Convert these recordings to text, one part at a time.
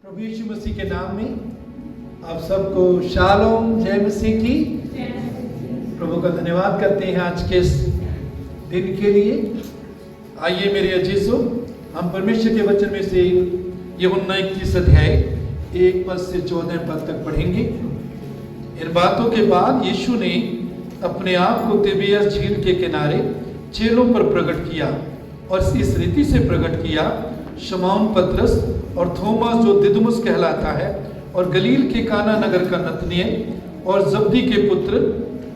प्रभु यीशु मसीह के नाम में आप सबको शालोम, जय मसीह की। प्रभु का धन्यवाद करते हैं आज के इस दिन के लिए। आइए मेरे अजीजों, हम परमेश्वर के वचन में से यूहन्ना 21 अध्याय 1 पद से 14 पद तक पढ़ेंगे। इन बातों के बाद यीशु ने अपने आप को तिबिरियस झील के किनारे चेलों पर प्रकट किया और इस रीति से प्रकट किया, शमौन पतरस और थोमस जो दिदुमुस कहलाता है, और गलील के काना नगर का नतनएल और जब्दी के पुत्र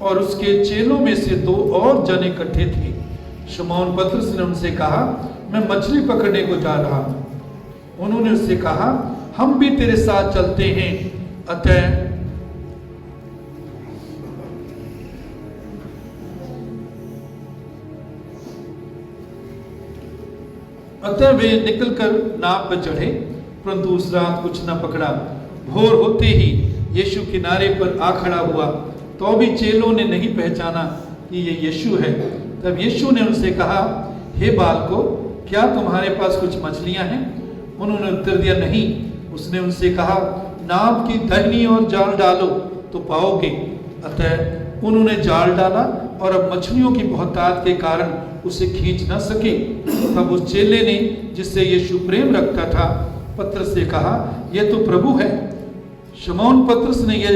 और उसके चेलों में से 2 और जन इकट्ठे थे। शमौन पतरस ने उनसे कहा, मैं मछली पकड़ने को जा रहा हूं। उन्होंने उससे कहा, हम भी तेरे साथ चलते हैं। अतः वे निकलकर नाव पर चढ़े, परंतु उस रात कुछ न पकड़ा। भोर होते ही यीशु किनारे पर आ खड़ा हुआ, तो भी चेलों ने नहीं पहचाना कि ये यीशु है। तब यीशु ने उनसे कहा, हे बालकों, क्या तुम्हारे पास कुछ मछलियां हैं? उन्होंने उत्तर दिया, नहीं। उसने उनसे कहा, नाव की दाहिनी ओर जाल डालो तो पाओगे। अतः उन्होंने जाल डाला और अब मछलियों की बहुतायत के कारण उसे खींच न सके। तब उस चेले ने, जिससे यीशु प्रेम रखता था, पतरस से कहा, यह तो प्रभु है। शमौन पतरस ने यह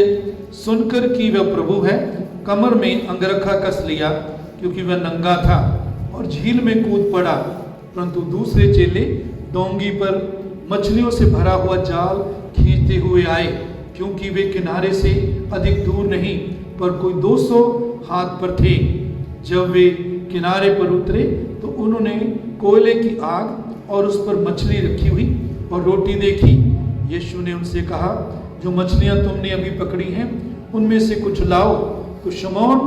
सुनकर कि वह प्रभु है, कमर में अंगरखा कस लिया, क्योंकि वह नंगा था, और झील में कूद पड़ा। परंतु दूसरे चेले डोंगी पर मछलियों से भरा हुआ जाल खींचते हुए आए, क्योंकि वे किनारे से अधिक दूर नहीं, पर कोई 200 हाथ पर थे। जब वे किनारे पर उतरे तो उन्होंने कोयले की आग और उस पर मछली रखी हुई और रोटी देखी। यीशु ने उनसे कहा, जो मछलियां तुमने अभी पकड़ी हैं उनमें से कुछ लाओ। तो शमौन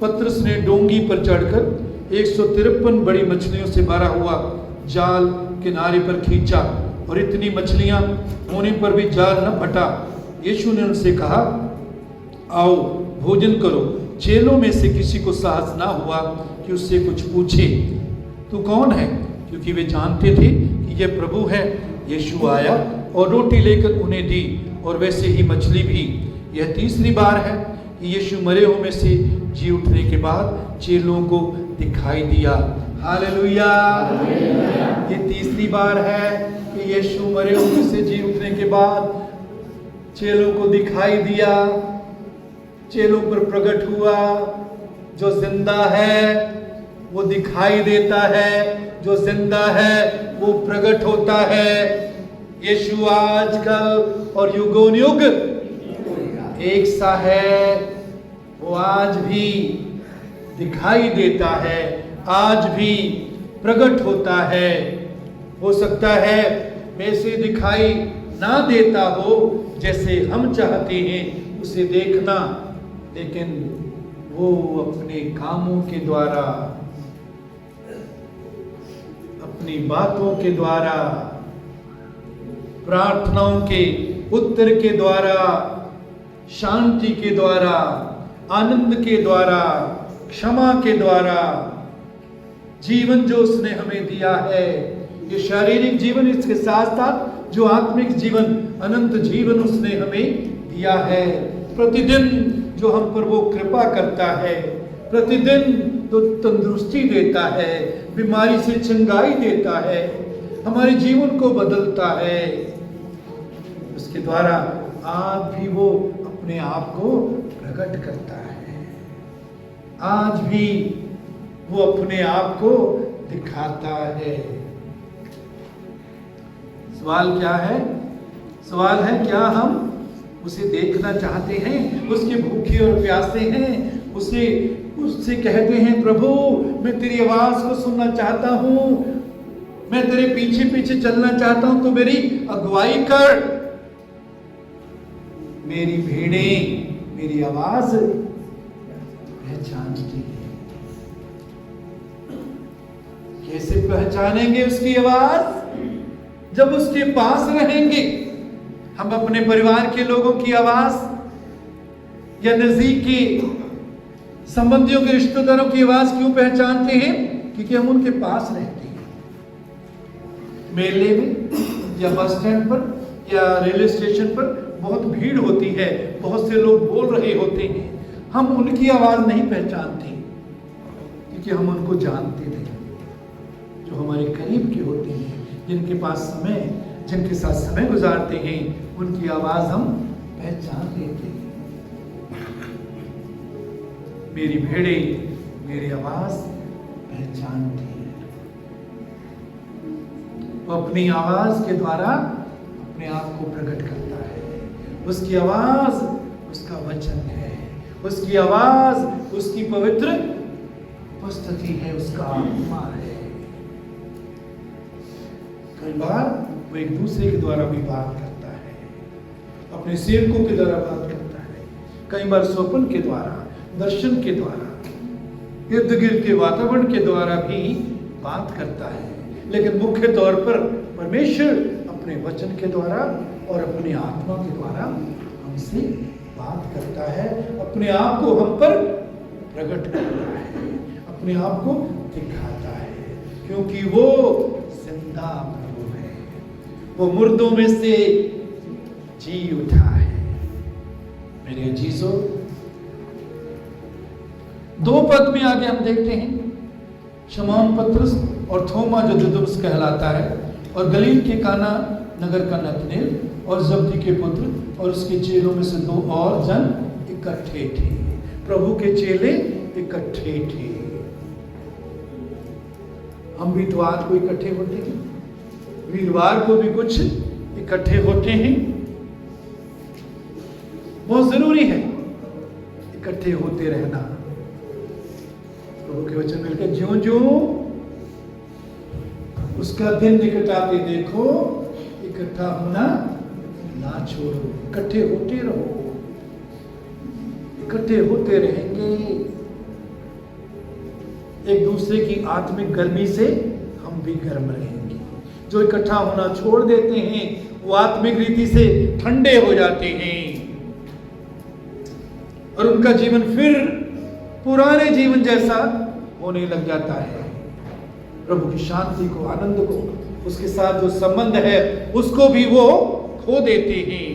पतरस ने डोंगी पर चढ़कर 153 बड़ी मछलियों से भरा हुआ जाल किनारे पर खींचा, और इतनी मछलियां होने पर भी जाल न फटा। यीशु ने उनसे कहा, आओ भोजन करो। चेलों में से किसी को साहस ना हुआ कि उससे कुछ पूछे, तू कौन है? क्योंकि वे जानते थे कि यह प्रभु है। यीशु आया और रोटी लेकर उन्हें दी, और वैसे ही मछली भी। यह तीसरी बार है कि यीशु मरे हुए में से जी उठने के बाद चेलों को दिखाई दिया। हालेलुया। ये तीसरी बार है कि यीशु मरे हुए में से जी उठने के बाद चेलों को दिखाई दिया, चेलों पर प्रकट हुआ। जो जिंदा है वो दिखाई देता है, जो जिंदा है वो प्रकट होता है। यीशु आज कल और युगों युग एक सा है। वो आज भी दिखाई देता है, आज भी प्रकट होता है। हो सकता है वैसे दिखाई ना देता हो जैसे हम चाहते हैं उसे देखना, लेकिन वो अपने कामों के द्वारा, अपनी बातों के द्वारा, प्रार्थनाओं के उत्तर के द्वारा, शांति के द्वारा, आनंद के द्वारा, क्षमा के द्वारा, जीवन जो उसने हमें दिया है, ये शारीरिक जीवन, इसके साथ साथ जो आत्मिक जीवन, अनंत जीवन उसने हमें दिया है। प्रतिदिन जो हम पर वो कृपा करता है, प्रतिदिन तो तंदुरुस्ती देता है, बीमारी से चंगाई देता है, हमारे जीवन को बदलता है। उसके द्वारा आज भी वो अपने आप को प्रकट करता है, आज भी वो अपने आप को दिखाता है। सवाल क्या है? सवाल है, क्या हम उसे देखना चाहते हैं? उसके भूखे और प्यासे हैं, उससे कहते हैं, प्रभु मैं तेरी आवाज को सुनना चाहता हूं, मैं तेरे पीछे पीछे चलना चाहता हूं, तो मेरी अगुवाई कर। मेरी भेड़ें मेरी आवाज पहचानती है। कैसे पहचानेंगे उसकी आवाज? जब उसके पास रहेंगे। हम अपने परिवार के लोगों की आवाज या नजदीकी संबंधियों के रिश्तेदारों की आवाज क्यों पहचानते हैं? क्योंकि हम उनके पास रहते हैं। मेले में या बस स्टैंड पर या रेलवे स्टेशन पर बहुत भीड़ होती है, बहुत से लोग बोल रहे होते हैं, हम उनकी आवाज नहीं पहचानते क्योंकि हम उनको जानते नहीं। जो हमारे करीब के होते हैं, जिनके पास समय, जिनके साथ समय गुजारते हैं, उनकी आवाज हम पहचान लेते हैं। मेरी भेड़े मेरी आवाज पहचानती है। वो अपनी आवाज के द्वारा अपने आप को प्रकट करता है। उसकी आवाज उसका वचन है, उसकी आवाज उसकी पवित्र उपस्थिति है, उसका आत्मा है। कई बार वो एक दूसरे के द्वारा भी बात करता है, अपने सेवकों के द्वारा बात करता है, कई बार स्वप्न के द्वारा, दर्शन के द्वारा, इर्द गिर्द के वातावरण के द्वारा भी बात करता है। लेकिन मुख्य तौर पर परमेश्वर अपने वचन के द्वारा और अपनी आत्मा के द्वारा हमसे बात करता है, अपने आप को हम पर प्रकट करता है, अपने आप को दिखाता है, क्योंकि वो जिंदा प्रभु है, वो मुर्दों में से जी उठा है। मेरे अजीजों, 2 पद में आगे हम देखते हैं शमौन पतरस और थोमा जो दिदुमुस कहलाता है, और गलील के काना नगर का नतनेल और जब्दी के पुत्र और उसके चेलों में से 2 और जन इकट्ठे थे। प्रभु के चेले इकट्ठे थे। हम भी इतवार को इकट्ठे होते हैं, वीरवार को भी कुछ इकट्ठे होते हैं। बहुत जरूरी है इकट्ठे होते रहना। प्रभु के वचन मिलकर ज्यों ज्यों उसका दिन निकट आते देखो, इकट्ठा होना ना छोड़ो, इकट्ठे होते रहो। इकट्ठे होते रहेंगे, एक दूसरे की आत्मिक गर्मी से हम भी गर्म रहेंगे। जो इकट्ठा होना छोड़ देते हैं वो आत्मिक रीति से ठंडे हो जाते हैं और उनका जीवन फिर पुराने जीवन जैसा होने लग जाता है। प्रभु की शांति को, आनंद को, उसके साथ जो संबंध है उसको भी वो खो देते हैं।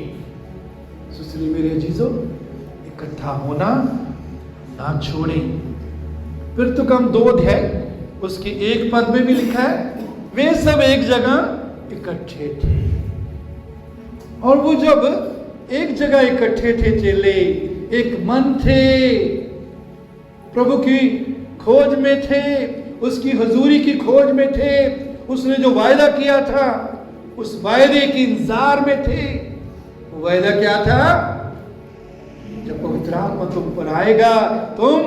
इसलिए मेरे अजीजों, इकट्ठा होना ना छोड़ें। फिर तो कम 2 अध्याय उसके 1 पद में भी लिखा है, वे सब एक जगह इकट्ठे थे। और वो जब एक जगह इकट्ठे थे चेले, एक मन थे, प्रभु की खोज में थे, उसकी हुजूरी की खोज में थे, उसने जो वायदा किया था उस वायदे के इंतजार में थे। वो वायदा क्या था? जब पवित्र आत्मा तुम पर आएगा तुम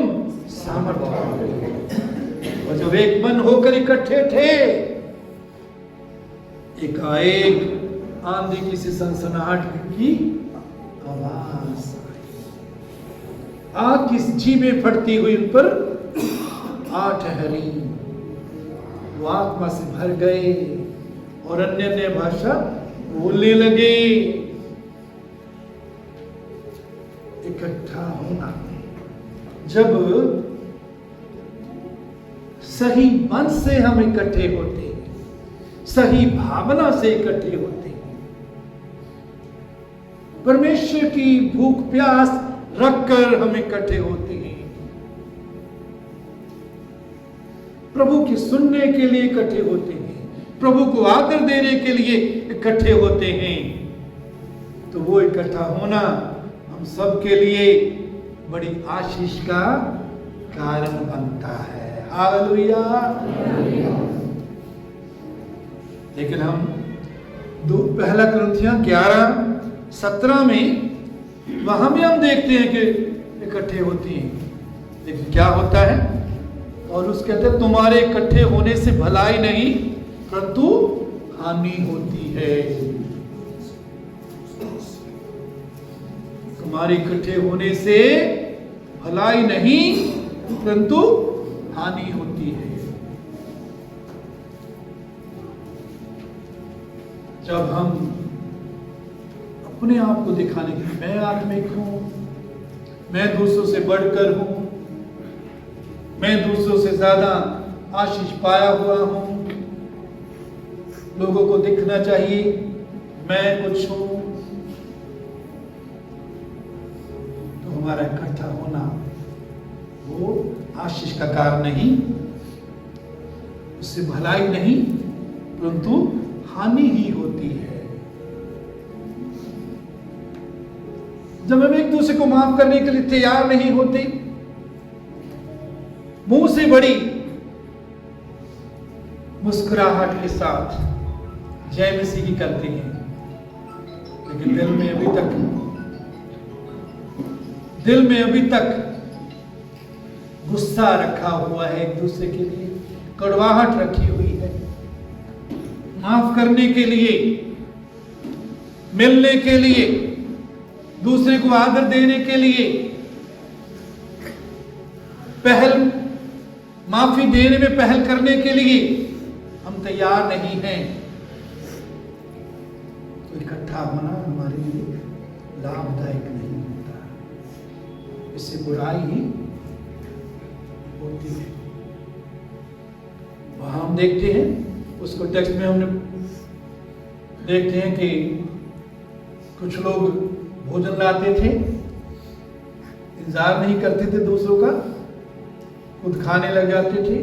सामर्थ्य पाओगे। और जब एक मन होकर इकट्ठे थे, एकाएक आंधी की सी सनसनाहट की आवाज आई, आग की जीभें फटती हुई उन पर आ ठहरी। वो आत्मा से भर गए और अन्य अन्य भाषा बोलने लगे। इकट्ठा होना, जब सही मन से हम इकट्ठे होते हैं, सही भावना से इकट्ठे होते हैं, परमेश्वर की भूख प्यास रखकर हम इकट्ठे होते हैं, प्रभु की सुनने के लिए इकट्ठे होते हैं, प्रभु को आदर देने के लिए इकट्ठे होते हैं, तो वो इकट्ठा होना हम सब के लिए बड़ी आशीष का कारण बनता है। हालेलुया। लेकिन हम 1 कुरिन्थियों 11:17 में वहां भी हम देखते हैं कि इकट्ठे होती हैं, लेकिन क्या होता है? और उस कहते हैं तुम्हारे इकट्ठे होने से भलाई नहीं परंतु हानि होती है। तुम्हारे इकट्ठे होने से भलाई नहीं परंतु हानि होती है। जब हम अपने आप को दिखाने के लिए मैं आत्मिक हूं, मैं दूसरों से बढ़कर हूं, मैं दूसरों से ज्यादा आशीष पाया हुआ हूं, लोगों को दिखना चाहिए मैं कुछ हूं, तो हमारा इकट्ठा होना वो आशीष का कारण नहीं, उससे भलाई नहीं परंतु हानि ही होती है। जब हम एक दूसरे को माफ करने के लिए तैयार नहीं होते, मुंह से बड़ी मुस्कुराहट के साथ जय मसीह की करते हैं, लेकिन दिल में अभी तक गुस्सा रखा हुआ है, एक दूसरे के लिए कड़वाहट रखी हुई है। माफ करने के लिए, मिलने के लिए, दूसरे को आदर देने के लिए, पहल माफी देने में पहल करने के लिए हम तैयार नहीं हैं, तो इकट्ठा होना हमारे लिए लाभदायक नहीं होता, इससे बुराई ही होती है। वहां हम देखते हैं, उसको टेक्स्ट में हमने देखते हैं कि कुछ लोग भोजन लाते थे, इंतजार नहीं करते थे दूसरों का, खुद खाने लग जाते थे।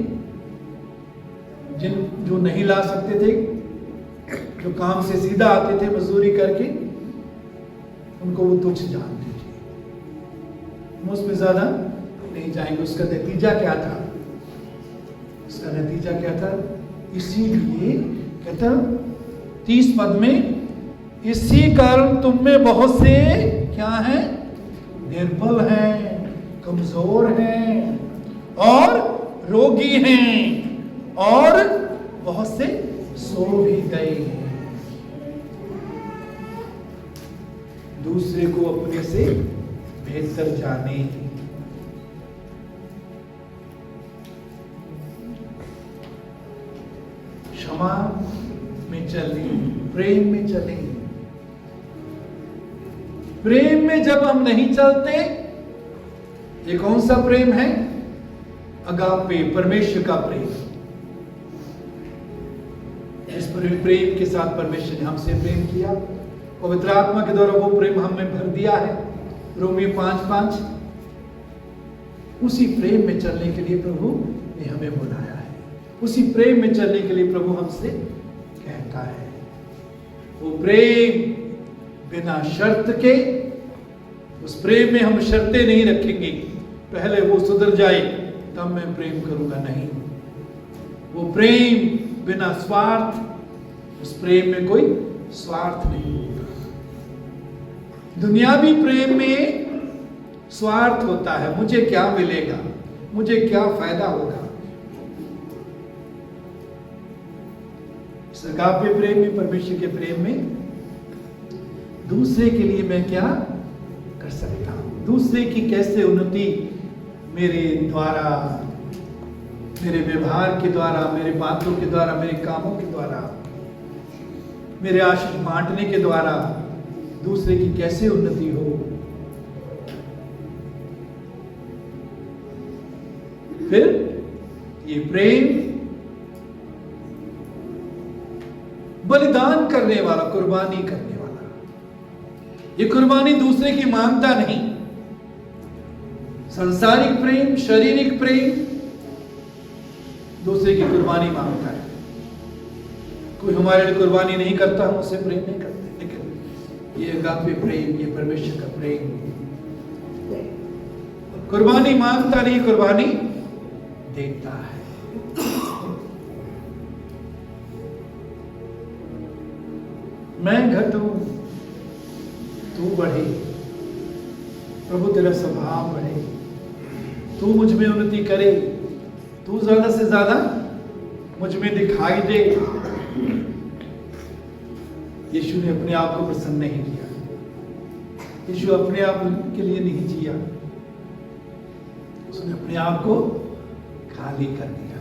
जो नहीं ला सकते थे, जो काम से सीधा आते थे मजदूरी करके, उनको वो तुच्छ जानते थे। हम उसमें ज्यादा नहीं जाएंगे। उसका नतीजा क्या था? उसका नतीजा क्या था? इसीलिए कहता 30 पद में, इसी कारण तुम में बहुत से क्या हैं? निर्बल हैं, कमजोर हैं और रोगी हैं और बहुत से सो भी गए हैं। दूसरे को अपने से बेहतर जाने, क्षमा में चले, प्रेम में चले। प्रेम में जब हम नहीं चलते, ये कौन सा प्रेम है? अगापे, परमेश्वर का प्रेम। इस प्रेम के साथ परमेश्वर ने हमसे प्रेम किया, पवित्र आत्मा के द्वारा वो प्रेम हमें भर दिया है। रोमियो 5:5। उसी प्रेम में चलने के लिए प्रभु ने हमें बुलाया है, उसी प्रेम में चलने के लिए प्रभु हमसे कहता है। वो प्रेम बिना शर्त के, उस प्रेम में हम शर्तें नहीं रखेंगे, पहले वो सुधर जाए तब मैं प्रेम करूंगा, नहीं। वो प्रेम बिना स्वार्थ, उस प्रेम में कोई स्वार्थ नहीं होता। दुनियावी प्रेम में स्वार्थ होता है, मुझे क्या मिलेगा, मुझे क्या फायदा होगा। अगापे प्रेम में, परमेश्वर के प्रेम में, दूसरे के लिए मैं क्या कर सकता हूं, दूसरे की कैसे उन्नति मेरे द्वारा, मेरे व्यवहार के द्वारा, मेरे बातों के द्वारा, मेरे कामों के द्वारा, मेरे आशीष बांटने के द्वारा दूसरे की कैसे उन्नति हो। फिर ये प्रेम बलिदान करने वाला, कुर्बानी करने वाला। ये कुर्बानी दूसरे की मांगता नहीं। सांसारिक प्रेम, शारीरिक प्रेम दूसरे की कुर्बानी मांगता है। कोई हमारे लिए कुर्बानी नहीं करता, हम उससे प्रेम नहीं करते। लेकिन ये अगापे प्रेम, ये परमेश्वर का प्रेम कुर्बानी मांगता नहीं, कुर्बानी देता है। मैं घटूं तू बढ़े, प्रभु तेरा स्वभाव बढ़े, तू मुझ में उन्नति करे, तू ज्यादा से ज्यादा मुझ में दिखाई दे। यीशु ने अपने आप को प्रसन्न नहीं किया, यीशु अपने आप के लिए नहीं जिया, उसने अपने आप को खाली कर दिया,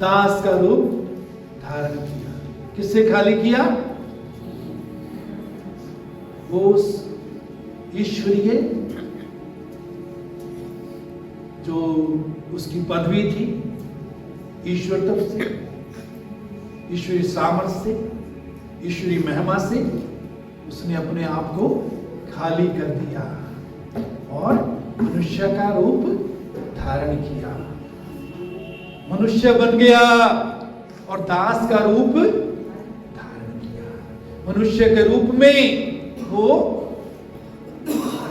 दास का रूप धारण किया। किससे खाली किया? वो उस ईश्वरीय जो उसकी पदवी थी, ईश्वर तब से, ईश्वरीय सामर्थ्य से, ईश्वरी महिमा से उसने अपने आप को खाली कर दिया और मनुष्य का रूप धारण किया, मनुष्य बन गया और दास का रूप धारण किया। मनुष्य के रूप में वो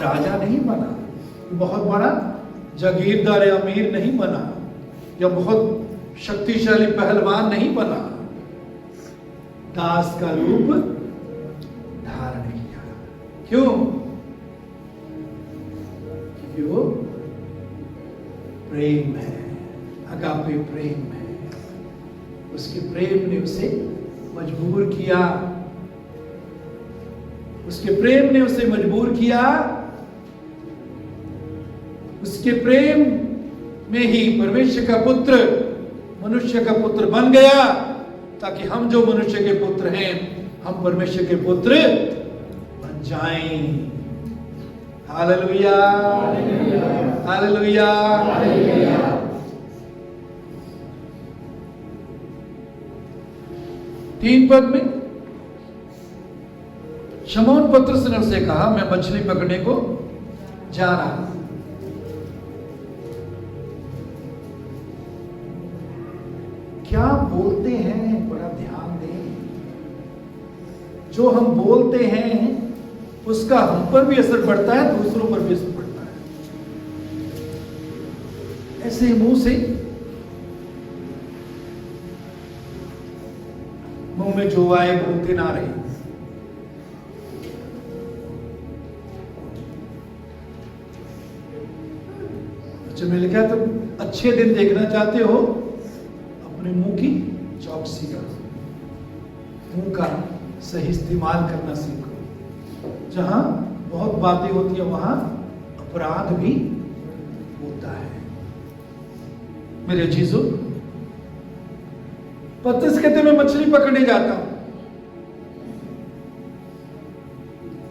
राजा नहीं बना, बहुत बड़ा जागीरदार या अमीर नहीं बना, या बहुत शक्तिशाली पहलवान नहीं बना, दास का रूप धारण किया। क्यों? क्योंकि वो प्रेम है, अगापे प्रेम है। उसके प्रेम ने उसे मजबूर किया, उसके प्रेम ने उसे मजबूर किया। उसके प्रेम में ही परमेश्वर का पुत्र मनुष्य का पुत्र बन गया, ताकि हम जो मनुष्य के पुत्र हैं हम परमेश्वर के पुत्र बन जाएं। Hallelujah, hallelujah. 3 पद में शमौन पतरस ने उससे कहा, मैं मछली पकड़ने को जा रहा हूं। क्या बोलते हैं, बड़ा ध्यान दें। जो हम बोलते हैं उसका हम पर भी असर पड़ता है, दूसरों पर भी असर पड़ता है। ऐसे मुंह से मुंह में जो आए बोलते ना रहे। अच्छा, मैंने लिखा तो अच्छे दिन देखना चाहते हो, अपने मुंह की चौकसी करो, मुंह का सही इस्तेमाल करना सीखो। जहां बहुत बातें होती है वहां अपराध भी होता है। मेरे अजीजों, पतरस कहते मैं मछली पकड़ने जाता हूं।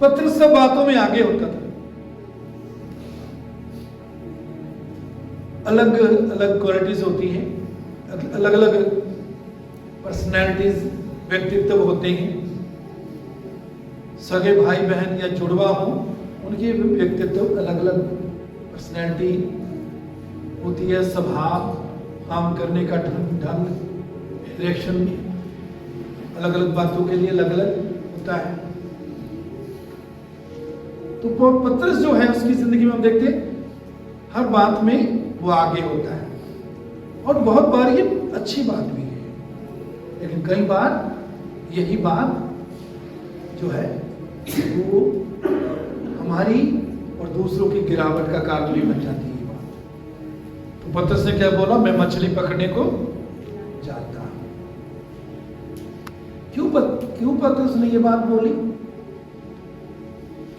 पतरस सब बातों में आगे होता था। अलग अलग क्वालिटीज होती हैं, अलग अलग पर्सनैलिटीज, व्यक्तित्व होते हैं। सगे भाई बहन या जुड़वा हो, उनके व्यक्तित्व अलग अलग पर्सनैलिटी होती है, स्वभाव, काम करने का ढंग, रिएक्शन अलग अलग बातों के लिए अलग अलग होता है। तो पतरस जो है उसकी जिंदगी में हम देखते हैं हर बात में वो आगे होता है, और बहुत बार ये अच्छी बात भी है, लेकिन कई बार यही बात जो है वो हमारी और दूसरों की गिरावट का कारण भी बन जाती है बात। तो पतरस ने क्या बोला, मैं मछली पकड़ने को जाता हूं। क्यों पतरस ने ये बात बोली?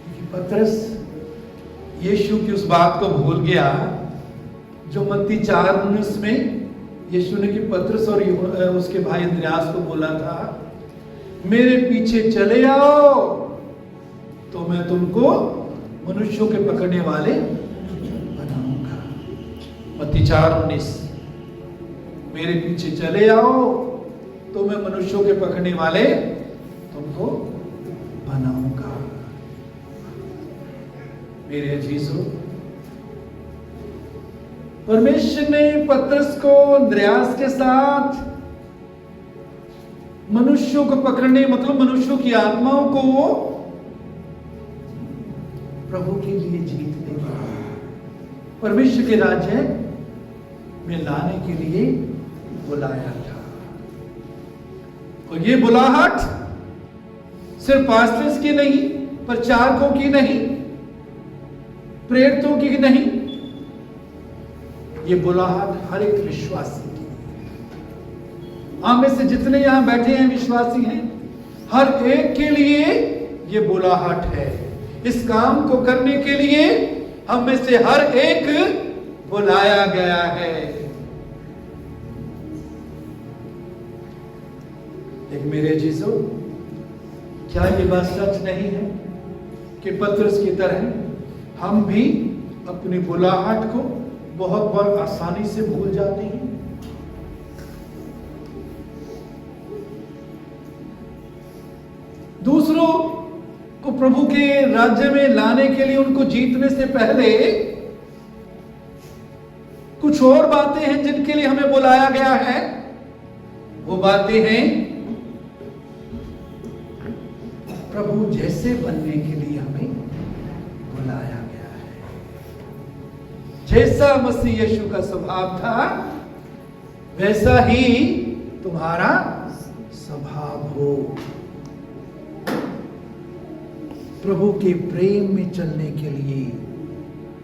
क्योंकि पतरस यीशु की उस बात को भूल गया जो मत्ती 4:19 में यीशु ने कि पतरस और उसके भाई अंद्रयास को बोला था, मेरे पीछे चले आओ तो मैं तुमको मनुष्यों के पकड़ने वाले बनाऊंगा। मत्ती 4:19, मेरे पीछे चले आओ तो मैं मनुष्यों के पकड़ने वाले तुमको बनाऊंगा। मेरे अजीजों, परमेश्वर ने पतरस को अंद्रयास के साथ मनुष्यों को पकड़ने, मतलब मनुष्यों की आत्माओं को प्रभु के लिए जीतने के लिए, परमेश्वर के राज्य में लाने के लिए बुलाया था। और ये बुलाहट सिर्फ पास्टर्स की नहीं, प्रचारकों की नहीं, प्रेरितों की नहीं, ये बुलाहट हर एक विश्वासी की। हम में से जितने यहां बैठे हैं विश्वासी हैं, हर एक के लिए ये बुलाहट है। इस काम को करने के लिए हम में से हर एक बुलाया गया है। एक मेरे जीजो, क्या ये बात सच नहीं है कि पतरस की तरह हम भी अपनी बुलाहट को बहुत बार आसानी से भूल जाते हैं? को प्रभु के राज्य में लाने के लिए, उनको जीतने से पहले कुछ और बातें हैं जिनके लिए हमें बुलाया गया है। वो बातें हैं प्रभु जैसे बनने के लिए हमें बुलाया गया है। जैसा मसीह यीशु का स्वभाव था वैसा ही तुम्हारा स्वभाव हो। प्रभु के प्रेम में चलने के लिए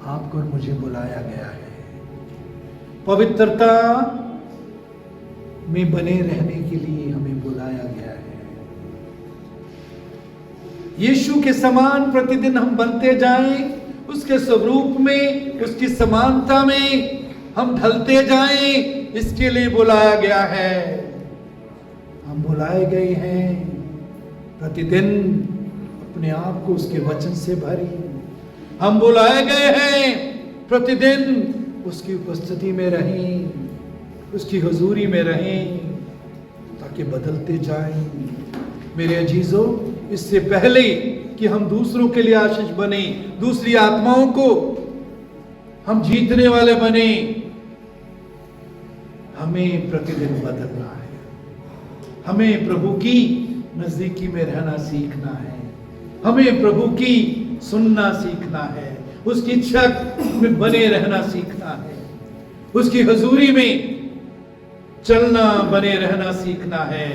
आपको और मुझे बुलाया गया है। पवित्रता में बने रहने के लिए हमें बुलाया गया है। यीशु के समान प्रतिदिन हम बनते जाएं, उसके स्वरूप में, उसकी समानता में हम ढलते जाएं, इसके लिए बुलाया गया है। हम बुलाए गए हैं प्रतिदिन अपने आप को उसके वचन से भरी। हम बुलाए गए हैं प्रतिदिन उसकी उपस्थिति में रहें, उसकी हुजूरी में रहें, ताकि बदलते जाएं। मेरे अजीजों, इससे पहले कि हम दूसरों के लिए आशीष बने, दूसरी आत्माओं को हम जीतने वाले बने, हमें प्रतिदिन बदलना है। हमें प्रभु की नजदीकी में रहना सीखना है। हमें प्रभु की सुनना सीखना है, उसकी इच्छा में बने रहना सीखना है, उसकी हुजूरी में चलना, बने रहना सीखना है,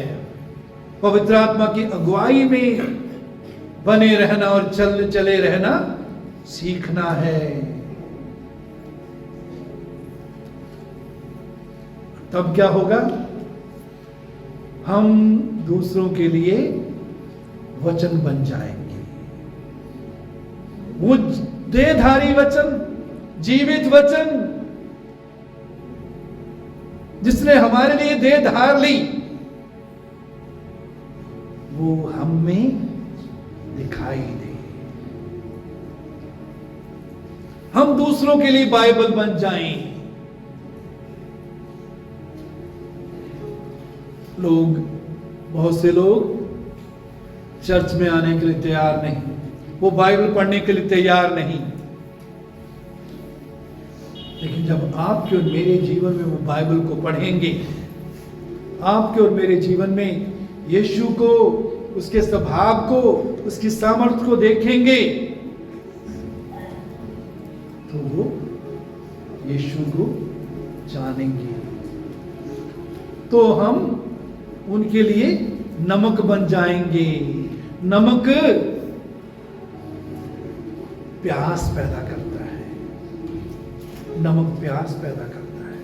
पवित्र आत्मा की अगुवाई में बने रहना और चले रहना सीखना है। तब क्या होगा? हम दूसरों के लिए वचन बन जाएंगे। वो देहधारी वचन, जीवित वचन, जिसने हमारे लिए देह धार ली, वो हम में दिखाई दे। हम दूसरों के लिए बाइबल बन जाएं। बहुत से लोग चर्च में आने के लिए तैयार नहीं, वो बाइबल पढ़ने के लिए तैयार नहीं। लेकिन जब आपके और मेरे जीवन में वो बाइबल को पढ़ेंगे, आपके और मेरे जीवन में यीशु को, उसके स्वभाव को, उसकी सामर्थ्य को देखेंगे, तो वो यीशु को जानेंगे। तो हम उनके लिए नमक बन जाएंगे। नमक प्यास पैदा करता है। नमक प्यास पैदा करता है।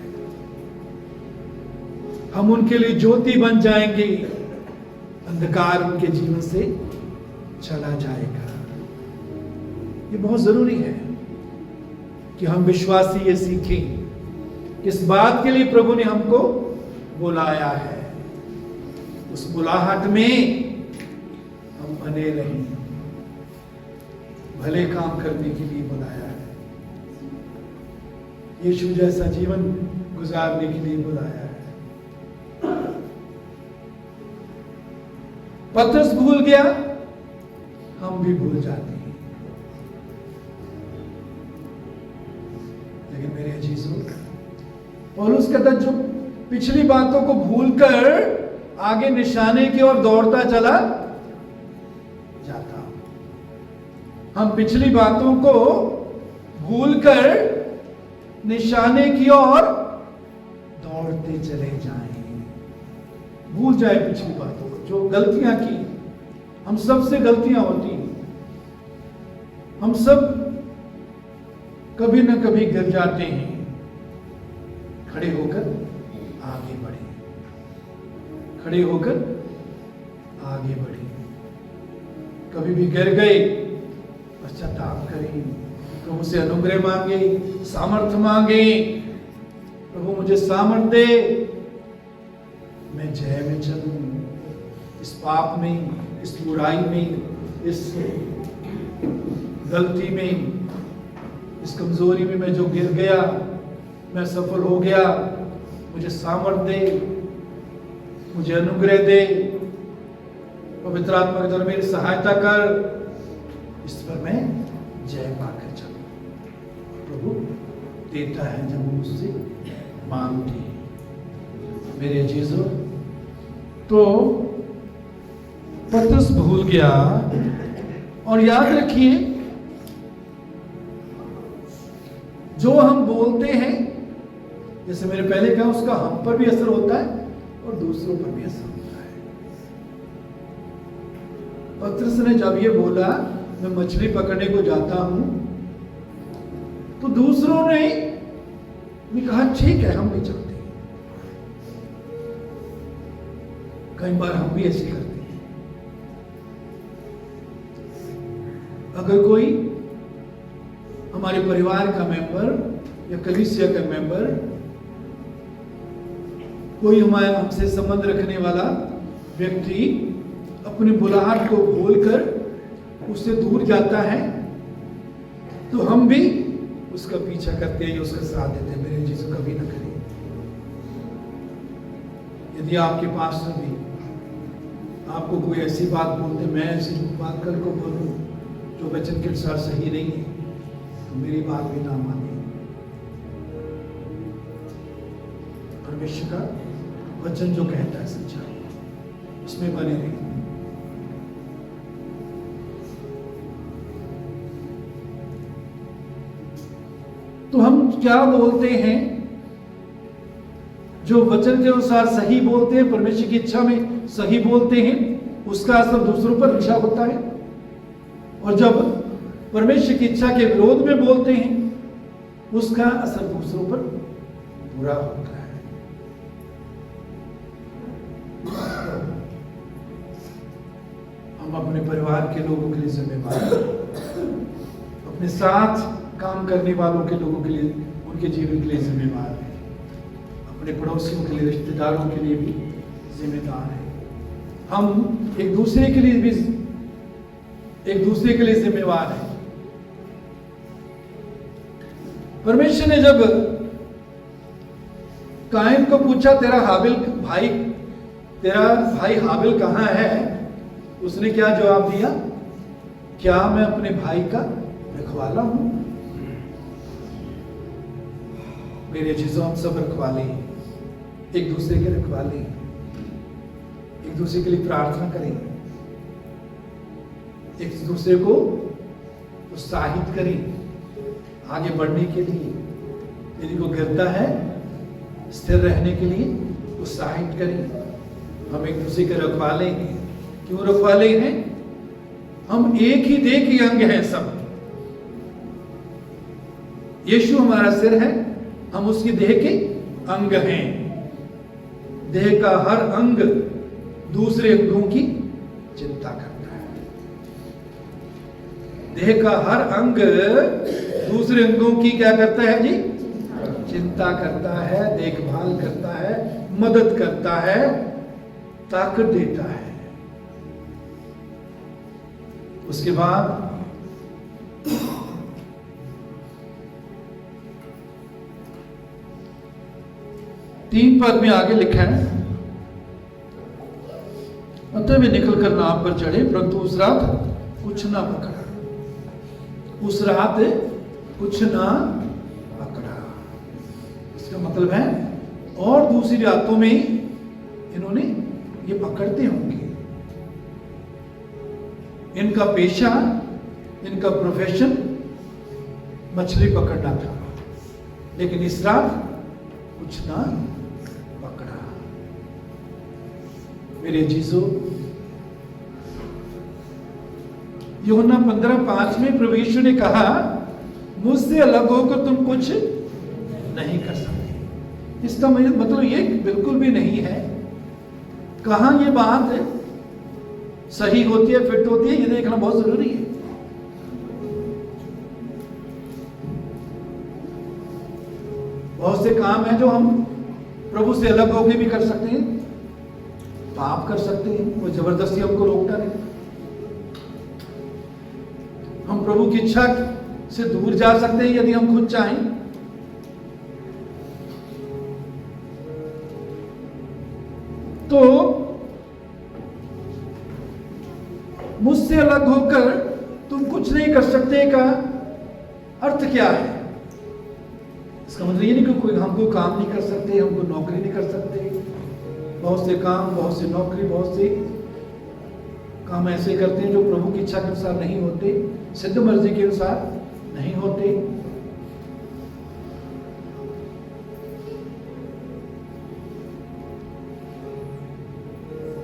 हम उनके लिए ज्योति बन जाएंगे। अंधकार उनके जीवन से चला जाएगा। ये बहुत जरूरी है कि हम विश्वासी ये सीखें। इस बात के लिए प्रभु ने हमको बुलाया है। उस बुलाहट में हम बने रहें, भले काम करने के लिए बुलाया है। यीशु जैसा जीवन गुजारने के लिए बुलाया है। पतरस भूल गया, हम भी भूल जाते हैं। लेकिन मेरे अजीजों, पौलुस कहता जो पिछली बातों को भूलकर आगे निशाने की ओर दौड़ता चला जाता। हम पिछली बातों को भूलकर निशाने की ओर दौड़ते चले जाएं। भूल जाए पिछली बातों को, जो गलतियां की। हम सब से गलतियां होती हैं। हम सब कभी न कभी गिर जाते हैं। खड़े होकर आगे बढ़े, खड़े होकर आगे बढ़े। कभी भी गिर गए, पश्चाताप करें, प्रभु से अनुग्रह मांगे, सामर्थ्य मांगे। प्रभु मुझे सामर्थ्य दे, मैं जय में चलूं। इस पाप में, इस बुराई में, इस गलती में, इस कमजोरी में मैं जो गिर गया, मैं सफल हो गया, मुझे सामर्थ्य दे, मुझे अनुग्रह दे। पवित्र आत्मा के द्वारा मेरी सहायता कर, इस पर मैं जय पाकर चलूं। प्रभु देता है जब हम उससे मांगते हैं। मेरे अजीजों, तो पतरस भूल गया। और याद रखिए, जो हम बोलते हैं, जैसे मैंने पहले कहा, उसका हम पर भी असर होता है और दूसरों पर भी असर होता है। पतरस ने जब ये बोला मैं मछली पकड़ने को जाता हूं, तो दूसरों ने भी कहा ठीक है, हम भी चलते हैं। कई बार हम भी ऐसे करते हैं। अगर कोई हमारे परिवार का मेंबर या कलीसिया का मेंबर, कोई हमारे हमसे संबंध रखने वाला व्यक्ति अपनी बुलाहट को भूलकर उससे दूर जाता है, तो हम भी उसका पीछा करते हैं, उसका साथ देते हैं। मेरे जीसू कभी ना करें। यदि आपके पास भी आपको कोई ऐसी बात बोलते, मैं ऐसी बात कल को बोलूं जो वचन के अनुसार सही नहीं है, तो मेरी बात भी ना माने। परमेश्वर का वचन जो कहता है सच्चा, उसमें बने रहिए। तो हम क्या बोलते हैं? जो वचन के अनुसार सही बोलते हैं, परमेश्वर की इच्छा में सही बोलते हैं, उसका असर दूसरों पर अच्छा होता है। और जब परमेश्वर की इच्छा के विरोध में बोलते हैं, उसका असर दूसरों पर बुरा होता है। हम अपने परिवार के लोगों के लिए जिम्मेदार हैं, अपने साथ काम करने वालों के लोगों के लिए, उनके जीवन के लिए जिम्मेदार है, अपने पड़ोसियों के लिए, रिश्तेदारों के लिए भी जिम्मेदार है। हम एक दूसरे के लिए भी जिम्मेवार है। परमेश्वर ने जब कायन को पूछा तेरा भाई हाबिल कहां है, उसने क्या जवाब दिया? क्या मैं अपने भाई का रखवाला हूं? मेरे अजीजों, हम सब रखवाले हैं, एक दूसरे के रखवाले हैं, एक दूसरे के लिए प्रार्थना करें, एक दूसरे को उत्साहित करें आगे बढ़ने के लिए। यदि को गिरता है, स्थिर रहने के लिए उत्साहित करें। हम एक दूसरे के रखवाले हैं। क्यों रखवाले हैं? हम एक ही देह के अंग हैं सब। यीशु हमारा सिर है, हम उसकी देह के अंग हैं। देह का हर अंग दूसरे अंगों की चिंता करता है। देह का हर अंग दूसरे अंगों की क्या करता है जी? चिंता करता है, देखभाल करता है, मदद करता है, ताकत देता है। उसके बाद तीन पद में आगे लिखा है, अंत में निकलकर नाव पर चढ़े, परंतु उस रात कुछ ना पकड़ा। उस रात कुछ ना पकड़ा, इसका मतलब है और दूसरी रातों में इन्होंने ये पकड़ते होंगे। इनका पेशा, इनका प्रोफेशन मछली पकड़ना था, लेकिन इस रात कुछ ना पकड़ा। मेरे अजीजों, यूहन्ना 15:5 में प्रभु यीशु ने कहा, मुझसे अलग होकर तुम कुछ नहीं कर सकते। इसका मतलब ये बिल्कुल भी नहीं है। कहां ये बात सही होती है, फिट होती है, ये देखना बहुत जरूरी है। बहुत से काम है जो हम प्रभु से अलग होकर भी कर सकते हैं, पाप कर सकते हैं, कोई जबरदस्ती हमको रोकता नहीं। हम प्रभु की इच्छा से दूर जा सकते हैं यदि हम खुद चाहें। तो मुझसे अलग होकर तुम कुछ नहीं कर सकते का अर्थ क्या है? इसका मतलब ये नहीं कि कोई हमको काम नहीं कर सकते, हमको नौकरी नहीं कर सकते। बहुत से काम, बहुत सी नौकरी, बहुत से काम ऐसे करते हैं जो प्रभु की इच्छा के अनुसार नहीं होते, सिद्ध मर्जी के अनुसार नहीं होते।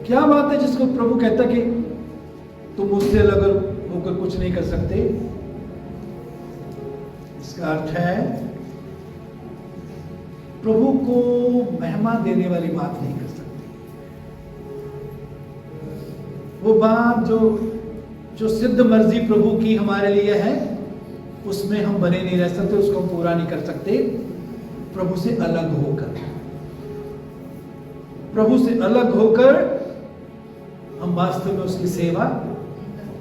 क्या बात है जिसको प्रभु कहता कि तुम मुझसे अलग होकर कुछ नहीं कर सकते? इसका अर्थ है प्रभु को महिमा देने वाली बात नहीं कर सकते। वो बात जो सिद्ध मर्जी प्रभु की हमारे लिए है, उसमें हम बने नहीं रह सकते, उसको हम पूरा नहीं कर सकते। प्रभु से अलग होकर, प्रभु से अलग होकर हम वास्तव में उसकी सेवा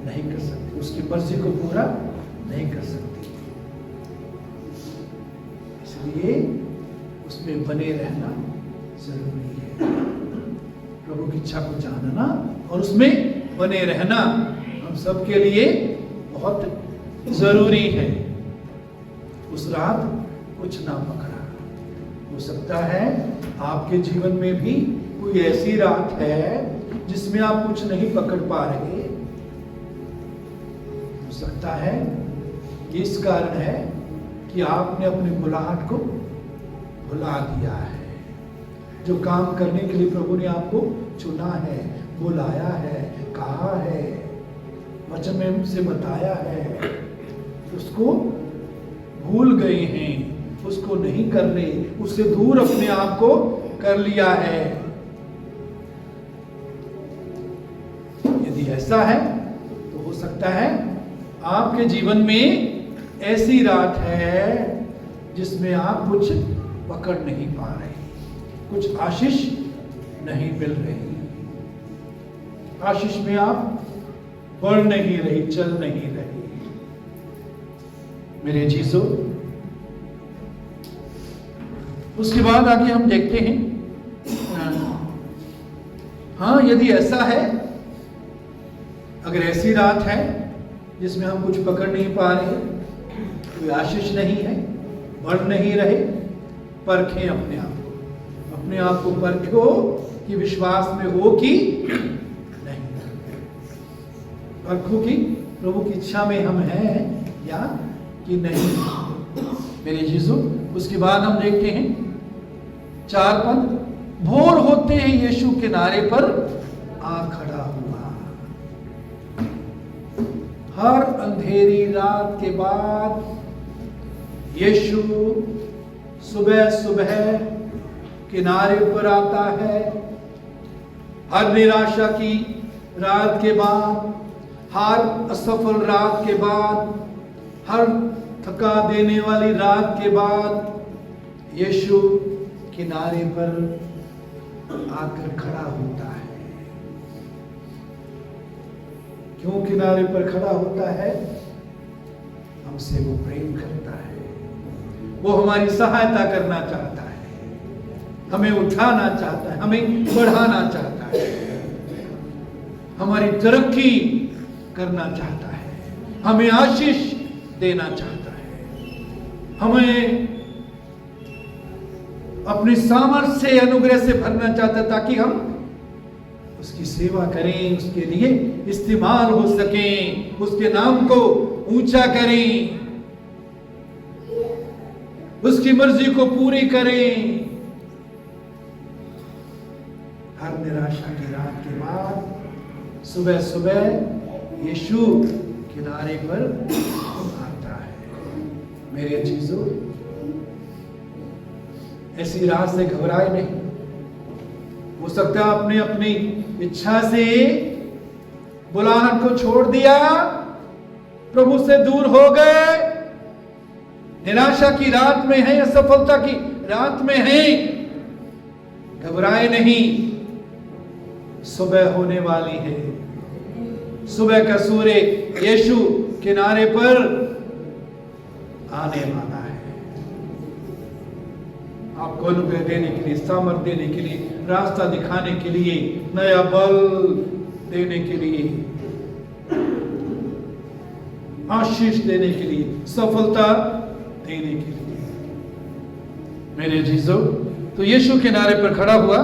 नहीं कर सकते, उसकी मर्जी को पूरा नहीं कर सकते। इसलिए उसमें बने रहना जरूरी है। प्रभु की इच्छा को जानना और उसमें बने रहना हम सबके लिए बहुत जरूरी है। उस रात कुछ ना पकड़ा। हो सकता है आपके जीवन में भी कोई ऐसी रात है जिसमें आप कुछ नहीं पकड़ पा रहे। हो सकता है ये इस कारण है कि आपने अपनी बुलाहट को भुला दिया है। जो काम करने के लिए प्रभु ने आपको चुना है, बुलाया है, कहा है, वचन में से बताया है, उसको भूल गए हैं, उसको नहीं कर रहे, उससे दूर अपने आप को कर लिया है। यदि ऐसा है तो हो सकता है आपके जीवन में ऐसी रात है जिसमें आप कुछ पकड़ नहीं पा रहे, कुछ आशीष नहीं मिल रही, आशीष में आप बढ़ नहीं रही, चल नहीं रही। मेरे चीजों, उसके बाद आगे हम देखते हैं, हाँ यदि ऐसा है, अगर ऐसी रात है जिसमें हम कुछ पकड़ नहीं पा रहे, कोई आशीष नहीं है, बढ़ नहीं रहे, परखें अपने आप को, अपने आप को परखो कि विश्वास में हो कि नहीं, परखो कि प्रभु की इच्छा में हम हैं या कि नहीं। मेरे जीसू, उसके बाद हम देखते हैं 4 पद, भोर होते ही यीशु किनारे पर आ खड़ा हुआ। हर अंधेरी रात के बाद यीशु सुबह सुबह किनारे पर आता है। हर निराशा की रात के बाद, हर असफल रात के बाद, हर थका देने वाली रात के बाद यीशु किनारे पर आकर खड़ा होता है। क्यों किनारे पर खड़ा होता है? हमसे वो प्रेम करता है, वो हमारी सहायता करना चाहता है, हमें उठाना चाहता है, हमें बढ़ाना चाहता है, हमारी तरक्की करना चाहता है, हमें आशीष देना चाहता है, हमें अपनी सामर्थ्य से, अनुग्रह से भरना चाहता है, ताकि हम उसकी सेवा करें, उसके लिए इस्तेमाल हो सकें, उसके नाम को ऊंचा करें, उसकी मर्जी को पूरी करें। हर निराशा की रात के बाद सुबह सुबह यीशु किनारे पर आता है। मेरे चीजों, ऐसी रात से घबराए नहीं। हो सकता है आपने अपनी इच्छा से बुलाहट को छोड़ दिया, प्रभु से दूर हो गए, निराशा की रात में है, असफलता की रात में है। घबराए नहीं, सुबह होने वाली है। सुबह का सूर्य यीशु किनारे पर आने वाला है, आपको अनुग्रह देने के लिए, सामर्थ देने के लिए, रास्ता दिखाने के लिए, नया बल देने के लिए। आशीष देने के लिए, सफलता देने के लिए। मेरे जीजो, तो यीशु किनारे पर खड़ा हुआ,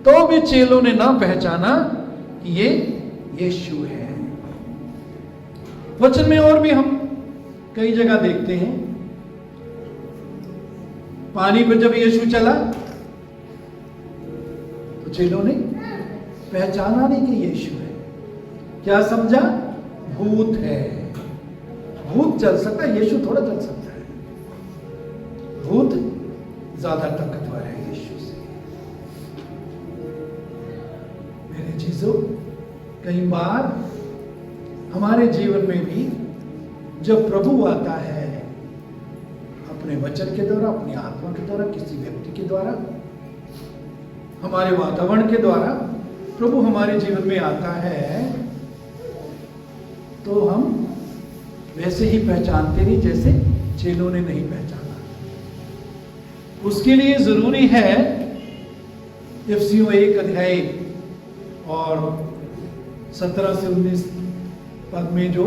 तो भी चेलों ने ना पहचाना कि ये यीशु है। वचन में और भी हम कई जगह देखते हैं, पानी पर जब यीशु चला तो चेलों ने पहचाना नहीं कि यीशु है। क्या समझा? भूत है। भूत चल सकता है, यीशु थोड़ा चल सकता है। भूत ज्यादा ताकतवर है यीशु से। मेरे चीजों, कई बार हमारे जीवन में भी जब प्रभु आता है, अपने वचन के द्वारा, अपनी आत्मा के द्वारा, किसी व्यक्ति के द्वारा, हमारे वातावरण के द्वारा प्रभु हमारे जीवन में आता है, तो हम वैसे ही पहचानते नहीं जैसे चेलों ने नहीं पहचाना। उसके लिए जरूरी है इफिसियों 1 अध्याय और 17 से 19 पद में जो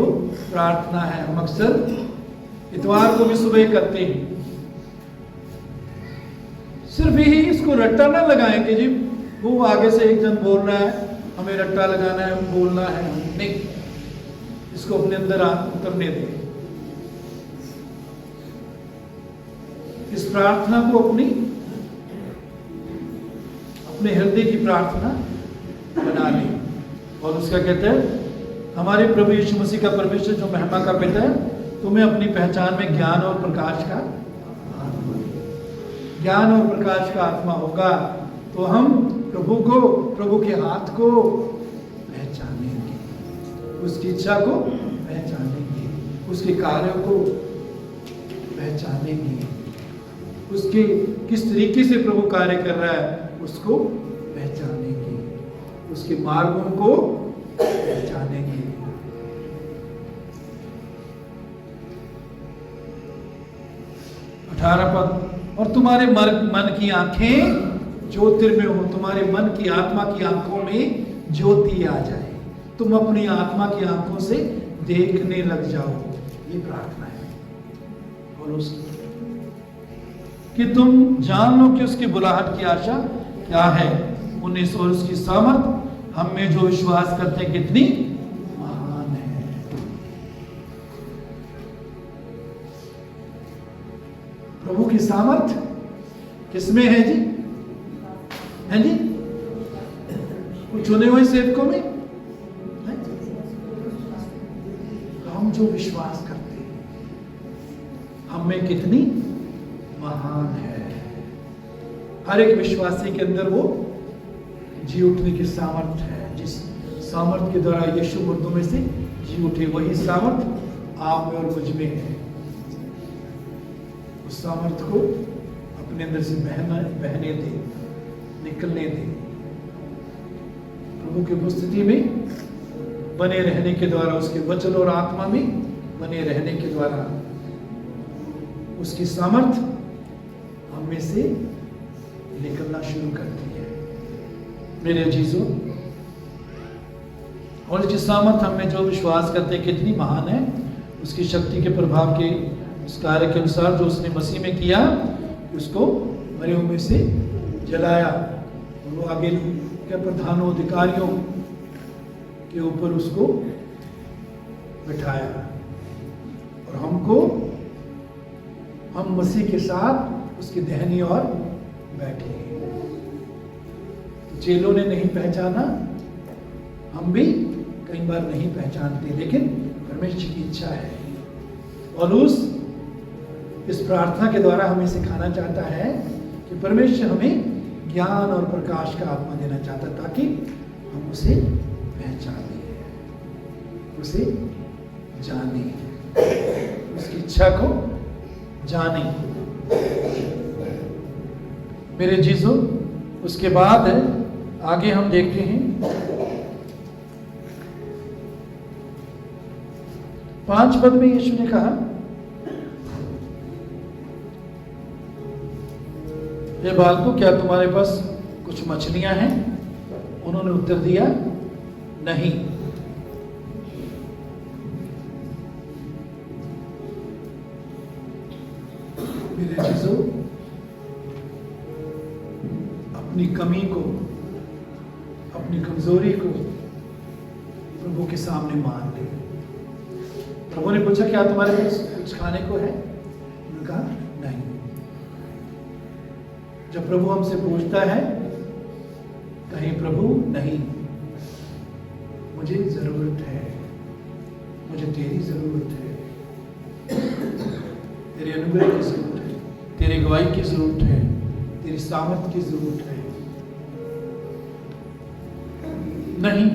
प्रार्थना है, हम अक्सर इतवार को भी सुबह करते हैं। सिर्फ यही इसको रट्टा ना लगाएं कि जी वो आगे से एक जन बोल रहा है, हमें रट्टा लगाना है, बोलना है, नहीं, इसको अपने अंदर उतरने दें। इस प्रार्थना को अपने हृदय की प्रार्थना बना लें। और उसका कहते हैं, हमारे प्रभु यीशु मसीह का परमेश्वर जो महिमा का पिता है, तुम्हें अपनी पहचान में ज्ञान और प्रकाश का आत्मा, ज्ञान और प्रकाश का आत्मा होगा तो हम प्रभु के हाथ को पहचानेंगे, उसकी इच्छा को पहचानेंगे, उसके कार्यों को पहचानेंगे, उसके किस तरीके से प्रभु कार्य कर रहा है उसको पहचानेंगे, उसके मार्गों को पहचानेंगे। 18 पद, और तुम्हारे मन की आंखें ज्योतिर्मय हो, तुम्हारे मन की आत्मा की आंखों में ज्योति आ जाए, तुम अपनी आत्मा की आंखों से देखने लग जाओ। ये प्रार्थना है। और कि तुम जान लो कि उसकी बुलाहट की आशा क्या है, 19, और उसकी सामर्थ हम में जो विश्वास करते हैं कितनी महान है। प्रभु की सामर्थ किसमें है जी? है जी? कुछ चुने हुए सेवकों में? हम जो विश्वास करते हैं हम में कितनी महान है। हर एक विश्वासी के अंदर वो जी उठने की सामर्थ है, जिस सामर्थ के द्वारा यीशु मुर्दों में से जी उठे, वही सामर्थ आप में और मुझ में है। उस सामर्थ को अपने अंदर से बहने दे, निकलने दे। प्रभु की उपस्थिति में बने रहने के द्वारा, उसके वचन और आत्मा में बने रहने के द्वारा उसकी सामर्थ हम में से निकलना शुरू करती है। मेरे अजीजों, और जिस सामर्थ हम में जो विश्वास करते हैं कितनी महान है, उसकी शक्ति के प्रभाव के उस कार्य के अनुसार जो उसने मसीह में किया, उसको मरियों में से जलाया और वो आगे के प्रधानों अधिकारियों के ऊपर उसको बिठाया और हम मसीह के साथ उसकी दाहिनी ओर बैठे। चेलों ने नहीं पहचाना, हम भी कई बार नहीं पहचानते, लेकिन परमेश्वर की इच्छा है और इस प्रार्थना के द्वारा हमें सिखाना चाहता है कि परमेश्वर हमें ज्ञान और प्रकाश का आत्मा देना चाहता है ताकि हम उसे पहचाने, उसे जाने, उसकी इच्छा को जाने। मेरे जीजों, उसके बाद आगे हम देखते हैं 5 पद में यीशु ने कहा, ये बालकों, क्या तुम्हारे पास कुछ मछलियां हैं? उन्होंने उत्तर दिया, नहीं। मेरे चीजों, अपनी कमी को, अपनी कमजोरी को प्रभु के सामने मान ले। प्रभु ने पूछा क्या तुम्हारे पास कुछ खाने को है? उन्होंने कहा नहीं। जब प्रभु हमसे पूछता है कहीं प्रभु नहीं, मुझे जरूरत है, मुझे तेरी जरूरत है, तेरे अनुग्रह की जरूरत है, तेरी गवाही की जरूरत है, तेरी सामर्थ की जरूरत है। नहीं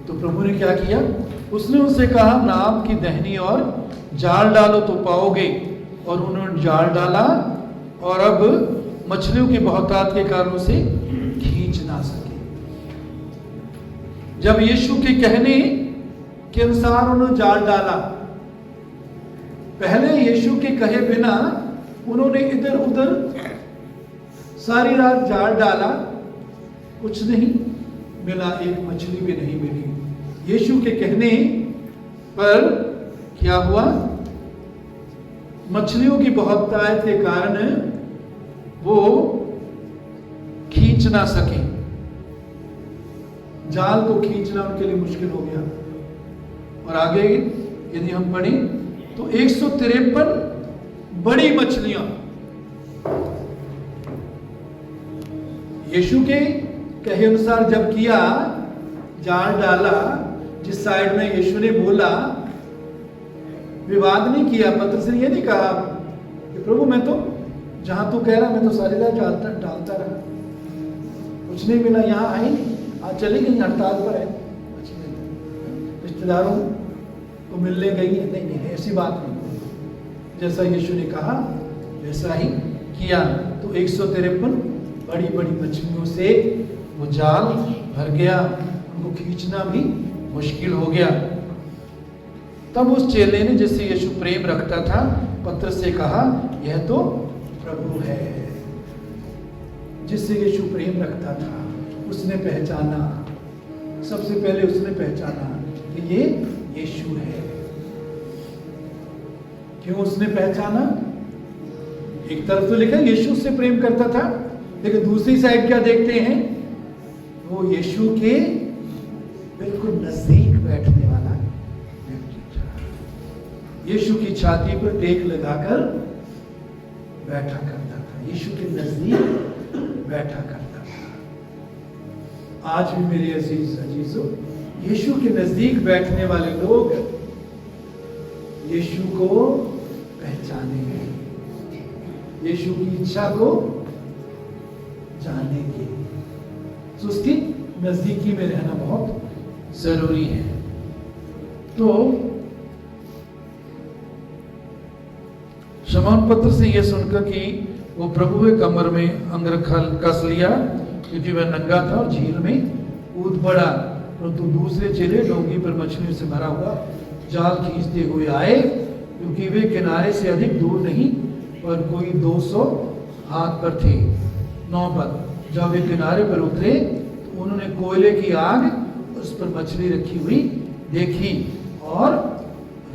तो प्रभु ने क्या किया? उसने उनसे कहा नाव की दहनी और जाल डालो तो पाओगे। और उन्होंने जाल डाला और अब मछलियों की बहुतायत के कारण से खींच ना सके। जब यीशु के कहने के अनुसार उन्होंने जाल डाला, पहले यीशु के कहे बिना उन्होंने इधर उधर सारी रात जाल डाला, कुछ नहीं मिला, एक मछली भी नहीं मिली। यीशु के कहने पर क्या हुआ? मछलियों की बहुतायत के कारण वो खींच ना सके, जाल को खींचना उनके लिए मुश्किल हो गया। और आगे यदि हम पढ़ें तो 153 बड़ी मछलियां यीशु के कहे अनुसार जब किया, जाल डाला, जिस साइड में यीशु ने बोला, विवाद नहीं किया। पतरस ने ये नहीं कहा कि प्रभु मैं तो जहां तू कह रहा मैं तो सारी रात डालता रहा, कुछ नहीं मिला, यहाँ आई नहीं, आज चली गई, हड़ताल पर है, रिश्तेदारों को मिलने गई है। नहीं, ऐसी बात नहीं। जैसा यीशु ने कहा वैसा ही किया। तो 153 बड़ी बड़ी मछलियों से वो जाल भर गया, उनको खींचना भी मुश्किल हो गया। तब उस चेले ने, जिससे यीशु प्रेम रखता था, पतरस से कहा यह तो प्रभु है। जिससे यीशु प्रेम रखता था उसने पहचाना, सबसे पहले उसने पहचाना कि ये यीशु है। क्यों उसने पहचाना? एक तरफ तो लिखा यीशु से प्रेम करता था, लेकिन दूसरी साइड क्या देखते हैं? वो यीशु के बिल्कुल नजदीक बैठने वाला व्यक्ति था। यीशु की छाती पर टेक लगाकर बैठा करता था, यीशु के नजदीक बैठा करता था। आज भी मेरे अजीजों, यीशु के नजदीक बैठने वाले लोग यीशु को पहचानेंगे, यीशु की इच्छा को जानेंगे। तो उसकी नजदीकी में रहना बहुत जरूरी है। तो शमौन पत्र से यह सुनकर कि वो प्रभु के कमर में अंगरखा कस लिया, क्योंकि वह नंगा था, और झील में कूद पड़ा। परंतु दूसरे चेले डोंगी पर मछलियों से भरा हुआ जाल खींचते हुए आए, क्योंकि वे किनारे से अधिक दूर नहीं पर कोई 200 हाथ पर थे। 9 पद। जब वे किनारे पर उतरे तो उन्होंने कोयले की आग उस पर मछली रखी हुई देखी और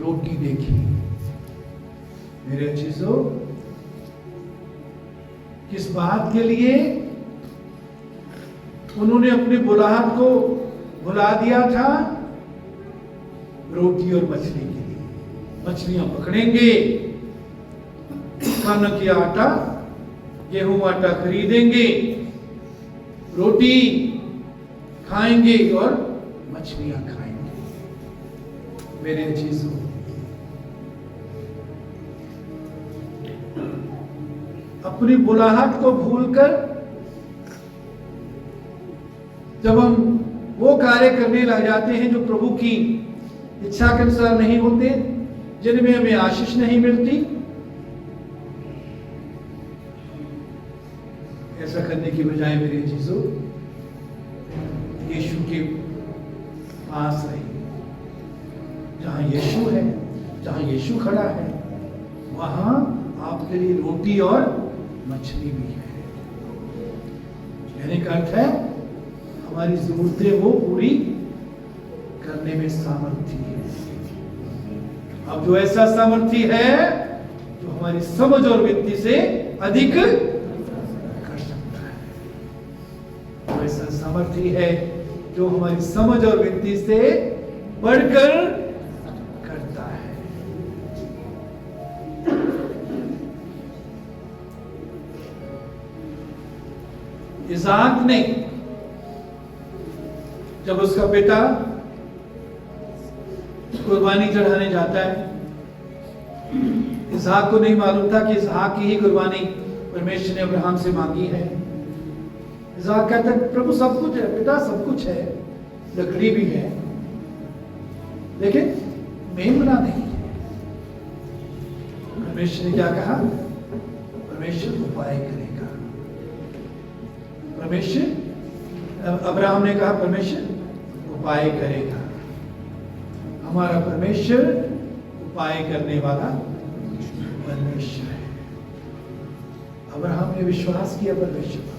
रोटी देखी। मेरे चीजों, किस बात के लिए उन्होंने अपनी बुलाहट को भुला दिया था? रोटी और मछली के लिए। मछलियां पकड़ेंगे, खाना की आटा, गेहूं आटा खरीदेंगे, रोटी खाएंगे और मछलियां खाएंगे। मेरे चीजों, अपनी बुलाहट को भूलकर जब हम वो कार्य करने लग जाते हैं जो प्रभु की इच्छा के अनुसार नहीं होते, जिनमें हमें आशीष नहीं मिलती, ऐसा करने की बजाय मेरे चीजों यीशु के पास रहिए। जहां यीशु है, जहां यीशु खड़ा है, वहां आपके लिए रोटी और मछली भी है। कहने का अर्थ है हमारी जरूरतें वो पूरी करने में सामर्थ्य है। अब जो ऐसा सामर्थ्य है जो हमारी समझ और वित्ती से अधिक कर सकता है। वो ऐसा सामर्थ्य है जो हमारी समझ और वित्ती से बढ़कर करता है। इसहाक ने जब उसका पिता कुर्बानी चढ़ाने जाता है, इसहाक को नहीं मालूम था कि इसहाक की ही कुर्बानी परमेश्वर ने अब्राहम से मांगी है। इसहाक कहता है प्रभु सब कुछ है, पिता सब कुछ है, लकड़ी भी है, लेकिन मेमना नहीं है। परमेश्वर ने क्या कहा? परमेश्वर उपाय करेगा। परमेश्वर, अब्राहम ने कहा परमेश्वर उपाय करेगा। हमारा परमेश्वर उपाय करने वाला परमेश्वर है। अब्राहम ने विश्वास किया परमेश्वर पर,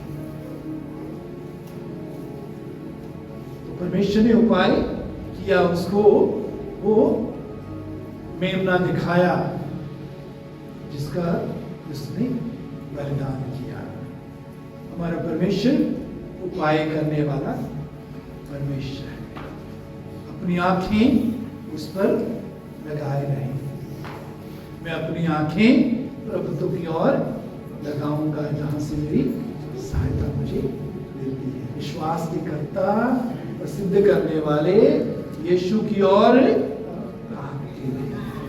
तो परमेश्वर ने उपाय किया, उसको वो मेमना दिखाया जिसका उसने बलिदान किया। हमारा परमेश्वर उपाय करने वाला परमेश्वर है। अपनी आंखें उस पर लगाए रहें। मैं अपनी आंखें प्रभु की ओर लगाऊंगा जहां से मेरी सहायता मुझे मिलती है। विश्वास के कर्ता और सिद्ध करने वाले यीशु की ओर भागते रहें।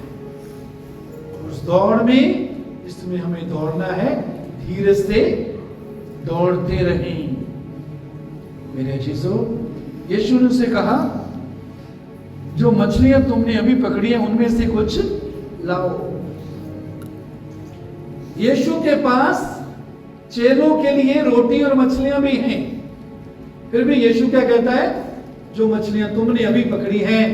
उस दौड़ में जिसमें हमें दौड़ना है, धीरे से दौड़ते रहें। मेरे चीजों, यीशु ने उसे कहा जो मछलियां तुमने अभी पकड़ी हैं उनमें से कुछ लाओ। यीशु के पास चेलों के लिए रोटी और मछलियां भी हैं, फिर भी यीशु क्या कहता है? जो मछलियां तुमने अभी पकड़ी हैं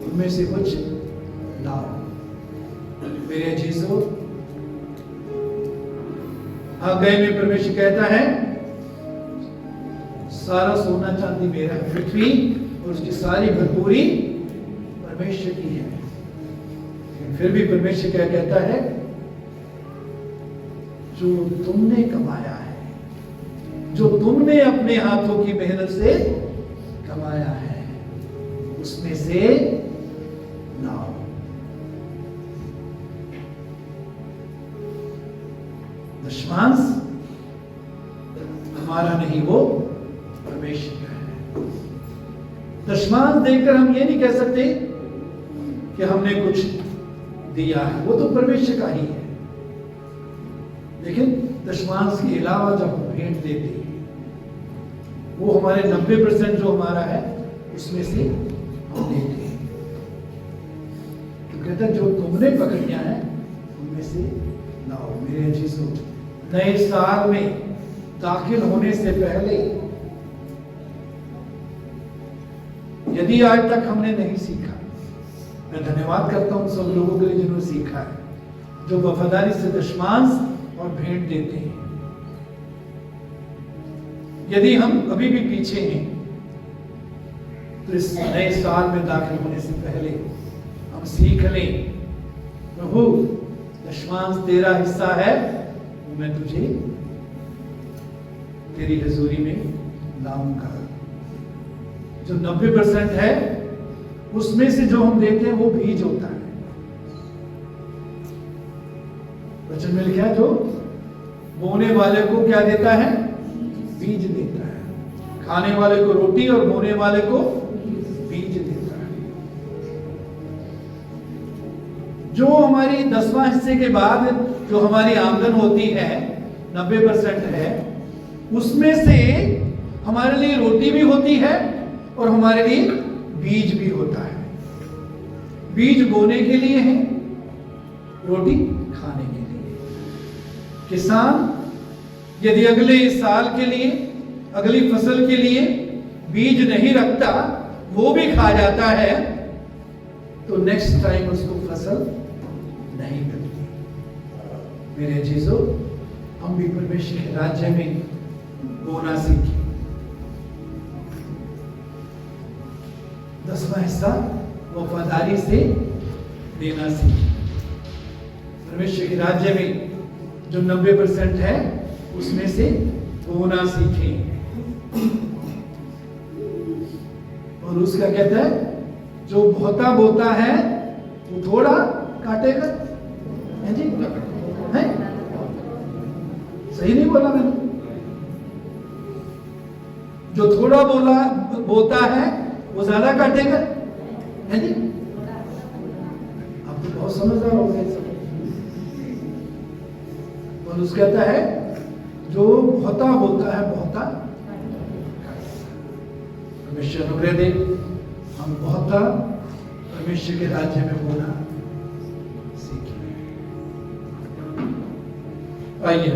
उनमें से कुछ लाओ। मेरे चीजों, हग्गाई में परमेश्वर कहता है सारा सोना चांदी मेरा है, पृथ्वी और उसकी सारी भरपूरी परमेश्वर की है। लेकिन फिर भी परमेश्वर क्या कहता है? जो तुमने कमाया है, जो तुमने अपने हाथों की मेहनत से कमाया है, उसमें से लाओ। दशमांश हमारा नहीं, वो परमेश्वर का है। दशमांश देकर हम ये नहीं कह सकते कि हमने कुछ दिया है, वो तो परमेश्वर का ही है। लेकिन दशमांश के अलावा जब हम भेंट देते हैं, वो हमारे 90% जो हमारा है उसमें से हम देते हैं। तो कहता है जो तुमने पकड़िया है उनमें से लाओ। मेरे चीजों, नए साल में दाखिल होने से पहले यदि आज तक हमने नहीं सीखा, मैं धन्यवाद करता हूं सब लोगों के लिए जिन्होंने सीखा है, जो वफादारी से दशमांश और भेंट देते हैं। यदि हम अभी भी पीछे हैं तो इस नए साल में दाखिल होने से पहले हम सीख लें, प्रभु दशमांश तेरा हिस्सा है, मैं तुझे तेरी हजूरी में लाऊंगा। जो 90% है उसमें से जो हम देते हैं वो बीज होता है। वचन में लिखा है जो बोने वाले को क्या देता है? बीज देता है। खाने वाले को रोटी और बोने वाले को बीज देता है। जो हमारी 10वां हिस्से के बाद जो हमारी आमदन होती है 90% है, उसमें से हमारे लिए रोटी भी होती है और हमारे लिए बीज भी होता है। बीज बोने के लिए है, रोटी खाने के लिए। किसान यदि अगले साल के लिए, अगली फसल के लिए बीज नहीं रखता, वो भी खा जाता है, तो नेक्स्ट टाइम उसको फसल नहीं मिलती। मेरे चीजों, हम भी परमेश्वर के राज्य में बोना सीखें। 10वां हिस्सा वफादारी से देना सीखें। परमेश्वर के राज्य में जो 90% है उसमें से बोना सीखें। और उसका कहता है जो बहुता बोता है वो थोड़ा काटेगा, है जी? है? सही नहीं बोला मैंने? जो थोड़ा बोता है वो ज्यादा काटेगा, है जी? आप तो बहुत समझदार हो गए सब। और उसका कहता है जो बहुता बोता है बहुता, परमेश्वर अनुग्रह दे हम बहुता परमेश्वर के राज्य में बोना सीखें। आइए